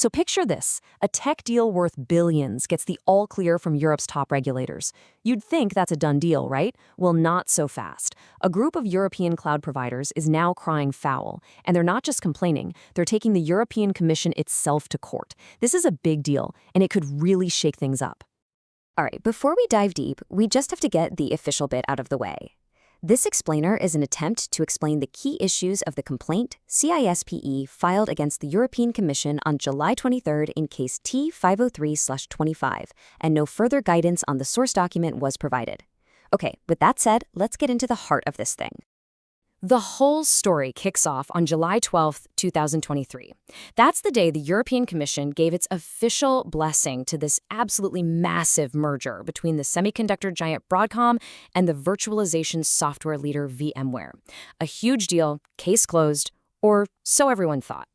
So picture this. A tech deal worth billions gets the all clear from Europe's top regulators. You'd think that's a done deal, right? Well, not so fast. A group of European cloud providers is now crying foul, and they're not just complaining, they're taking the European Commission itself to court. This is a big deal, and it could really shake things up. All right, before we dive deep, we just have to get the official bit out of the way. This explainer is an attempt to explain the key issues of the complaint CISPE filed against the European Commission on July 23 in case T503/25, and no further guidance on the source document was provided. Okay, with that said, let's get into the heart of this thing. The whole story kicks off on July 12, 2023. That's the day the European Commission gave its official blessing to this absolutely massive merger between the semiconductor giant Broadcom and the virtualization software leader VMware. A huge deal, case closed, or so everyone thought.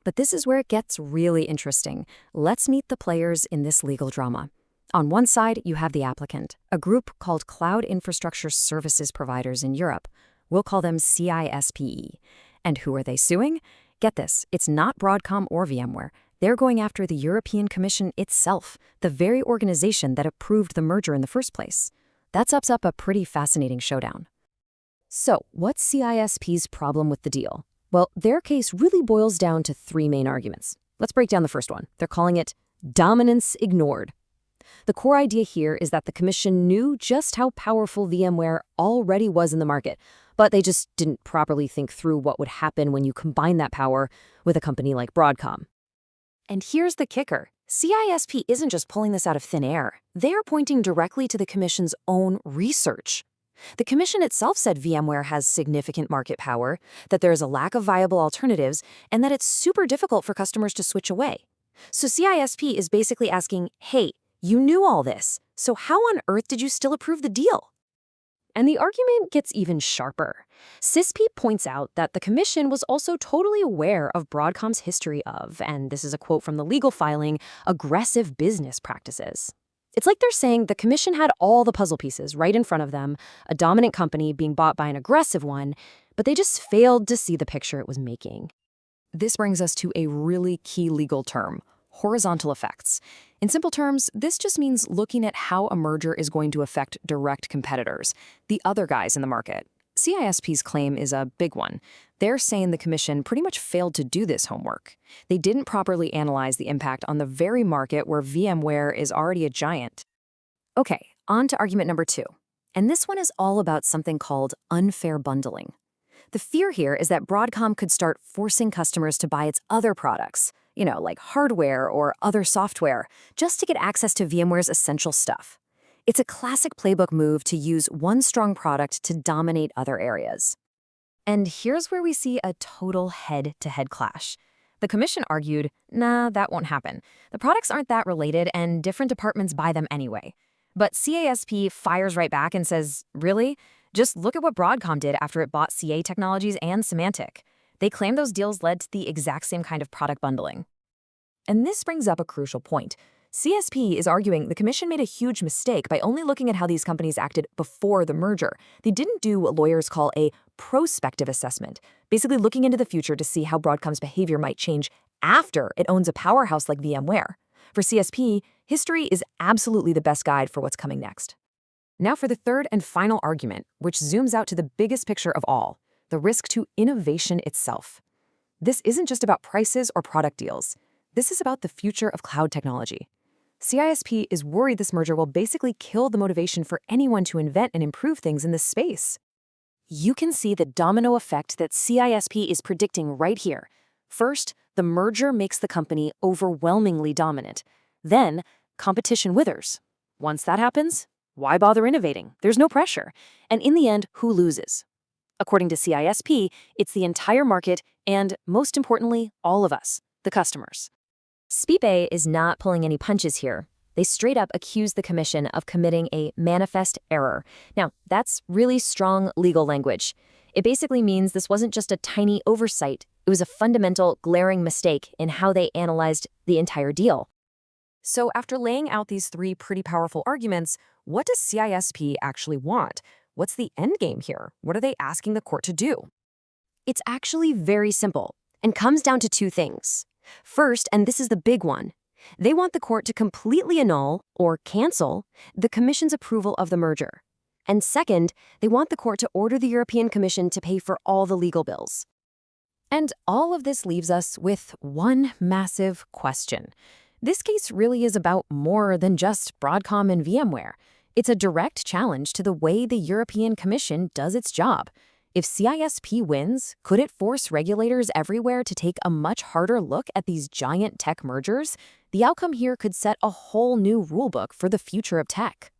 But this is where it gets really interesting. Let's meet the players in this legal drama. On one side, you have the applicant, a group called Cloud Infrastructure Services Providers in Europe. We'll call them CISPE. And who are they suing? Get this, it's not Broadcom or VMware. They're going after the European Commission itself, the very organization that approved the merger in the first place. That sets up a pretty fascinating showdown. So, what's CISP's problem with the deal? Well, their case really boils down to three main arguments. Let's break down the first one. They're calling it dominance ignored. The core idea here is that the Commission knew just how powerful VMware already was in the market, but they just didn't properly think through what would happen when you combine that power with a company like Broadcom. And here's the kicker. CISP isn't just pulling this out of thin air. They're pointing directly to the Commission's own research. The Commission itself said VMware has significant market power, that there is a lack of viable alternatives, and that it's super difficult for customers to switch away. So CISP is basically asking, hey, you knew all this, so how on earth did you still approve the deal? And the argument gets even sharper. CISP points out that the Commission was also totally aware of Broadcom's history of, and this is a quote from the legal filing, aggressive business practices. It's like they're saying the Commission had all the puzzle pieces right in front of them, a dominant company being bought by an aggressive one, but they just failed to see the picture it was making. This brings us to a really key legal term, horizontal effects. In simple terms, this just means looking at how a merger is going to affect direct competitors, the other guys in the market. CISP's claim is a big one. They're saying the Commission pretty much failed to do this homework. They didn't properly analyze the impact on the very market where VMware is already a giant. Okay, on to argument number 2. And this one is all about something called unfair bundling. The fear here is that Broadcom could start forcing customers to buy its other products, like hardware or other software, just to get access to VMware's essential stuff. It's a classic playbook move to use one strong product to dominate other areas. And here's where we see a total head-to-head clash. The Commission argued, nah, that won't happen. The products aren't that related and different departments buy them anyway. But CISP fires right back and says, really? Just look at what Broadcom did after it bought CA Technologies and Symantec. They claim those deals led to the exact same kind of product bundling. And this brings up a crucial point. CISP is arguing the Commission made a huge mistake by only looking at how these companies acted before the merger. They didn't do what lawyers call a prospective assessment, basically looking into the future to see how Broadcom's behavior might change after it owns a powerhouse like VMware. For CISP, history is absolutely the best guide for what's coming next. Now for the third and final argument, which zooms out to the biggest picture of all, the risk to innovation itself. This isn't just about prices or product deals. This is about the future of cloud technology. CISP is worried this merger will basically kill the motivation for anyone to invent and improve things in this space. You can see the domino effect that CISP is predicting right here. First, the merger makes the company overwhelmingly dominant. Then, competition withers. Once that happens, why bother innovating? There's no pressure. And in the end, who loses? According to CISP, it's the entire market and, most importantly, all of us, the customers. SPIPE is not pulling any punches here. They straight up accuse the Commission of committing a manifest error. Now, that's really strong legal language. It basically means this wasn't just a tiny oversight. It was a fundamental, glaring mistake in how they analyzed the entire deal. So after laying out these three pretty powerful arguments, what does CISP actually want? What's the end game here? What are they asking the court to do? It's actually very simple and comes down to two things. First, and this is the big one, they want the court to completely annul or cancel the Commission's approval of the merger. And second, they want the court to order the European Commission to pay for all the legal bills. And all of this leaves us with one massive question. This case really is about more than just Broadcom and VMware. It's a direct challenge to the way the European Commission does its job. If CISP wins, could it force regulators everywhere to take a much harder look at these giant tech mergers? The outcome here could set a whole new rulebook for the future of tech.